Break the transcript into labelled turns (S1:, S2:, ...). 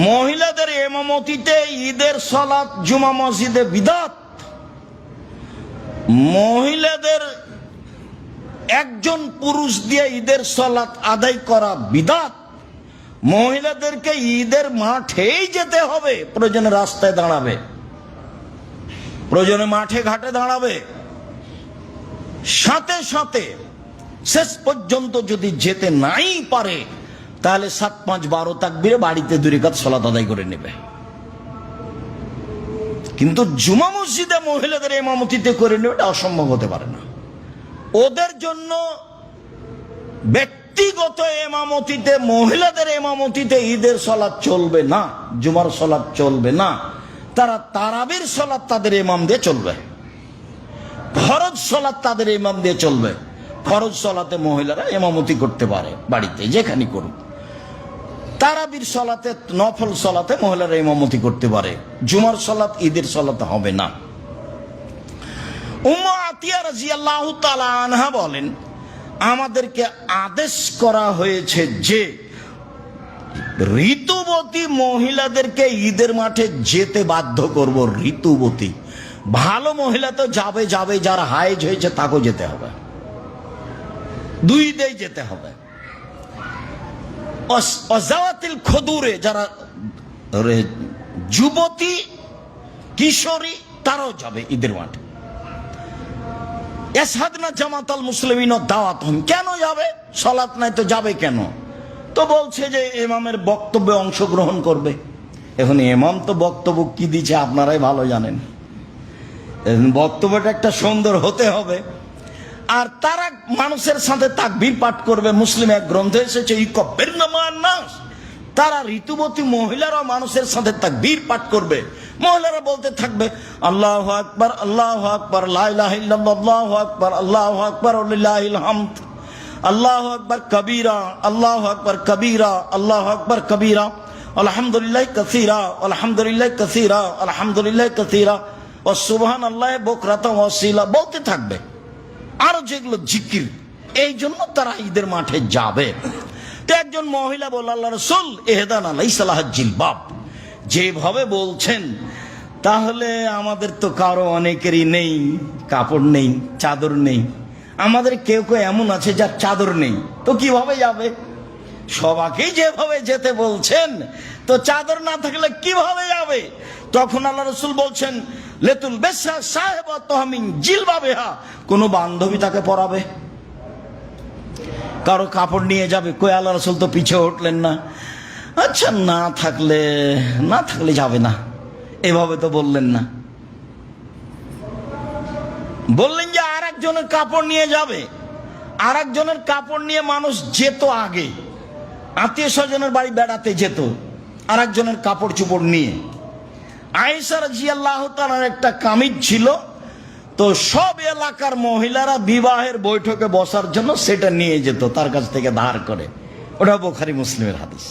S1: মহিলাদের ইমামতিতে ঈদের সালাত জুমা মসজিদে বিদআত। মহিলাদের একজন পুরুষ দিয়ে ঈদের সালাত আদায় করা বিদআত। মহিলাদেরকে ঈদের মাঠেই যেতে হবে, প্রয়োজনে রাস্তায় দাঁড়াবে, প্রয়োজনে মাঠে ঘাটে দাঁড়াবে, সাথে সাথে শেষ পর্যন্ত যদি যেতে নাই পারে তাহলে 7-5-12 তাকবীরে বাড়িতে 2 রাকাত সালাত আদায় করে নেবে। কিন্তু জুমা মসজিদে মহিলাদের ইমামতিতে করে নেবে এটা অসম্ভব হতে পারে না। ওদের জন্য ব্যক্তিগত ইমামতিতে, মহিলাদের ইমামতিতে ঈদের সালাত চলবে না, জুমার সালাত চলবে না। তারা তারাবির সালাত তাদের ইমাম দিয়ে চলবে, ফরজ সালাত তাদের ইমাম দিয়ে চলবে। ফরজ সালাতে মহিলারা ইমামতি করতে পারে বাড়িতে যেখানে করুক। তারাবির সালাতে, নফল সালাতে মহিলারা ইমামতি করতে পারে। জুমার সালাত ঈদের সালাতে হবে না। উম্মু আতিয়া রাদিয়াল্লাহু তাআলা আনহা বলেন, আমাদেরকে আদেশ করা হয়েছে যে ঋতুবতী মহিলাদেরকে ঈদের মাঠে যেতে বাধ্য করব। ঋতুবতী, ভালো মহিলা তো যাবে যাবে, যারা হায়েজ হয়েছে তাকেও যেতে হবে, 2 ঈদেই যেতে হবে। অজাওয়াতিল খুদুরে, যারা যুবতী কিশোরী তারাও যাবে ঈদের মাঠে। ইয়াশহাদনা জামাতাল মুসলিমিন দাওয়াতহুম, কেন যাবে? সালাত নাই তো যাবে কেন? তো বলছে যে ইমামের বক্তব্যে অংশগ্রহণ করবে। এখন ইমাম তো বক্তব্য কি দিচ্ছে আপনারাই ভালো জানেন। বক্তব্যটা একটা সুন্দর হতে হবে। আর তারা মানুষের সাথে তাকবীর পাঠ করবে। মুসলিম এক গ্রন্থে এসেছে ইউকাব্বিরনা মা'আন নাস, তারা ঋতুবতী মহিলারা মানুষের সাথে তাকবীর পাঠ করবে। মহিলারা বলতে থাকবে আল্লাহু আকবার, আল্লাহু আকবার, লা ইলাহা ইল্লাল্লাহ, আল্লাহু আকবার, আল্লাহু আকবার ওয়া লিল্লাহিল হামদ, আল্লাহু আকবার কবীরা, আল্লাহু আকবার কবীরা, আল্লাহু আকবার কবীরা, আলহামদুলিল্লাহ কাসীরা, আলহামদুলিল্লাহ কাসীরা, আলহামদুলিল্লাহ কাসীরা ওয়া সুবহানাল্লাহি বুকরাতান ওয়া আসীলা বলতে থাকবে। আরো যেগুলো জিকির, এই জন্য তারা ঈদের মাঠে যাবে। তো একজন মহিলা বলল, আল্লাহ রাসূল ইহদানা লাইসা লাহা জিলবাব, যেভাবে বলছেন তাহলে আমাদের তো কারো অনেকেরই নেই, কাপড় নেই, চাদর নেই। আমাদের কেউ কেউ এমন আছে যার চাদর নেই, তো কিভাবে যাবে? সবাইকেই যেভাবে যেতে বলছেন, তো চাদর না থাকলে কিভাবে যাবে? তখন আল্লাহ রাসূল বলছেন লেতুল বেসা সাহেবাতুহা মিন জিলবাবিহা, কোন বান্ধবী তাকে পরাবে, কারো কাপড় নিয়ে যাবে। কই আল্লাহ রাসূল তো পিছে উঠলেন না। আচ্ছা, না থাকলে যাবে না, এভাবে তো বললেন না। বললেন যে আর একজনের কাপড় নিয়ে যাবে। আর একজনের কাপড় নিয়ে মানুষ যেত আগে, আত্মীয় স্বজনের বাড়ি বেড়াতে যেত আর একজনের কাপড় চোপড় নিয়ে। আয়েশা রাদিয়াল্লাহু তাআলার একটা কামিজ ছিল, তো সব এলাকার মহিলারা বিবাহের বৈঠকে বসার জন্য সেটা নিয়ে যেত তার কাছ থেকে ধার করে। ওটা বুখারী মুসলিমের হাদিস।